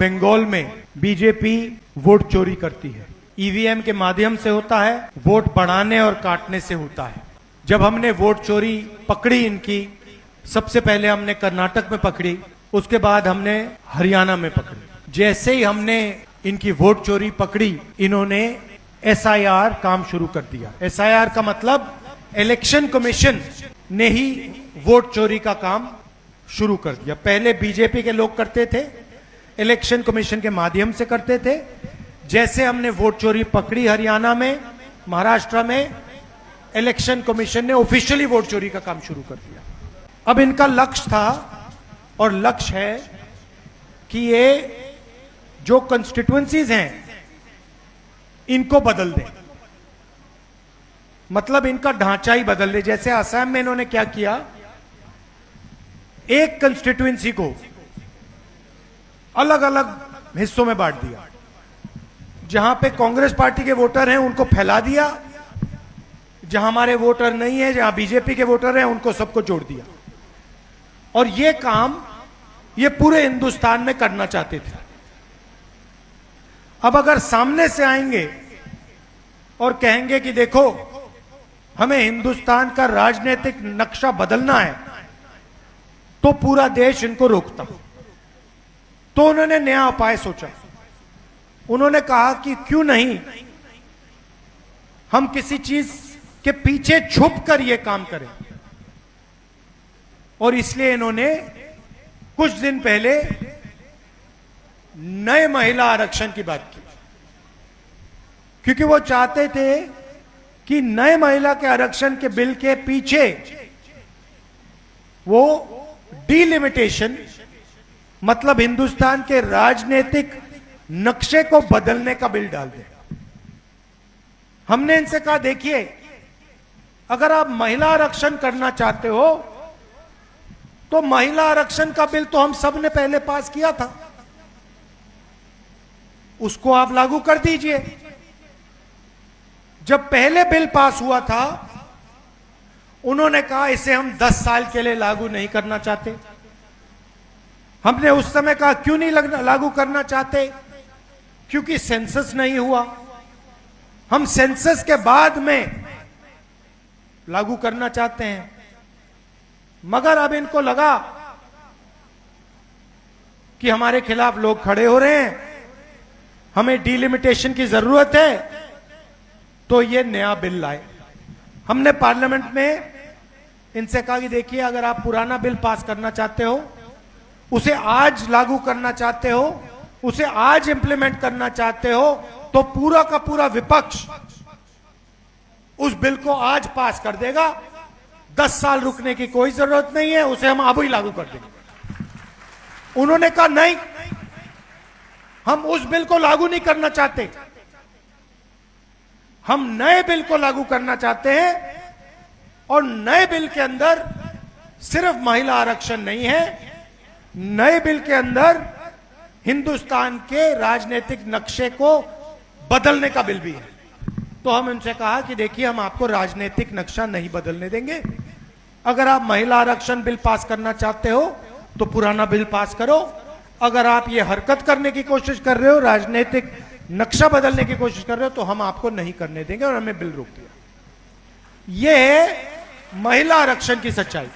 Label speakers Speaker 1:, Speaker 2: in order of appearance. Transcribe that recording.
Speaker 1: बंगाल में BJP vote चोरी करती है। ईवीएम के माध्यम से होता है, वोट बढ़ाने और काटने से होता है। जब हमने वोट चोरी पकड़ी इनकी, सबसे पहले हमने कर्नाटक में पकड़ी, उसके बाद हमने हरियाणा में पकड़ी। जैसे ही हमने इनकी वोट चोरी पकड़ी, इन्होंने एसआईआर काम शुरू कर दिया। एसआईआर का मतलब इलेक्शन कमीशन ने ही वोट चोरी का काम शुरू कर दिया। पहले बीजेपी के लोग करते थे, इलेक्शन कमीशन के माध्यम से करते थे। जैसे हमने वोट चोरी पकड़ी हरियाणा में, महाराष्ट्र में, इलेक्शन कमीशन ने ऑफिशियली वोट चोरी का काम शुरू कर दिया। अब इनका लक्ष्य था और लक्ष्य है कि ये जो कंस्टिट्यूएंसीज हैं इनको बदल दें, मतलब इनका ढांचा ही बदल दे। जैसे असम में इन्होंने क्या किया, एक कंस्टिट्यूएंसी को अलग अलग हिस्सों में बांट दिया। जहां पे कांग्रेस पार्टी के वोटर हैं उनको फैला दिया, जहां हमारे वोटर नहीं है, जहां बीजेपी के वोटर हैं उनको सबको जोड़ दिया। और ये काम ये पूरे हिंदुस्तान में करना चाहते थे। अब अगर सामने से आएंगे और कहेंगे कि देखो हमें हिंदुस्तान का राजनीतिक नक्शा बदलना है, तो पूरा देश इनको रोकता। तो उन्होंने नया उपाय सोचा। उन्होंने कहा कि क्यों नहीं हम किसी चीज के पीछे छुप कर यह काम करें। और इसलिए इन्होंने कुछ दिन पहले नए महिला आरक्षण की बात की, क्योंकि वो चाहते थे कि नए महिला के आरक्षण के बिल के पीछे वो डिलिमिटेशन, मतलब हिंदुस्तान के राजनीतिक नक्शे को बदलने का बिल डाल दे। हमने इनसे कहा देखिए, अगर आप महिला आरक्षण करना चाहते हो तो महिला आरक्षण का बिल तो हम सब ने पहले पास किया था, उसको आप लागू कर दीजिए। जब पहले बिल पास हुआ था उन्होंने कहा इसे हम 10 साल के लिए लागू नहीं करना चाहते। हमने उस समय कहा क्यों नहीं लागू करना चाहते, क्योंकि सेंसस नहीं हुआ। हम सेंसस के बाद में लागू करना चाहते हैं। मगर अब इनको लगा कि हमारे खिलाफ लोग खड़े हो रहे हैं, हमें डिलिमिटेशन की जरूरत है, तो ये नया बिल लाए। हमने पार्लियामेंट में इनसे कहा कि देखिए, अगर आप पुराना बिल पास करना चाहते हो, उसे आज लागू करना चाहते हो, उसे आज इंप्लीमेंट करना चाहते हो, तो पूरा का पूरा विपक्ष उस बिल को आज पास कर देगा। 10 साल रुकने की कोई जरूरत नहीं है, उसे हम अब ही लागू कर देंगे। उन्होंने कहा नहीं, हम उस बिल को लागू नहीं करना चाहते, हम नए बिल को लागू करना चाहते हैं। और नए बिल के अंदर सिर्फ महिला आरक्षण नहीं है, नए बिल के अंदर हिंदुस्तान के राजनीतिक नक्शे को बदलने का बिल भी है। तो हम उनसे कहा कि देखिए, हम आपको राजनीतिक नक्शा नहीं बदलने देंगे। अगर आप महिला आरक्षण बिल पास करना चाहते हो तो पुराना बिल पास करो। अगर आप ये हरकत करने की कोशिश कर रहे हो, राजनीतिक नक्शा बदलने की कोशिश कर रहे हो, तो हम आपको नहीं करने देंगे। और हमें बिल रोक दिया। यह है महिला आरक्षण की सच्चाई।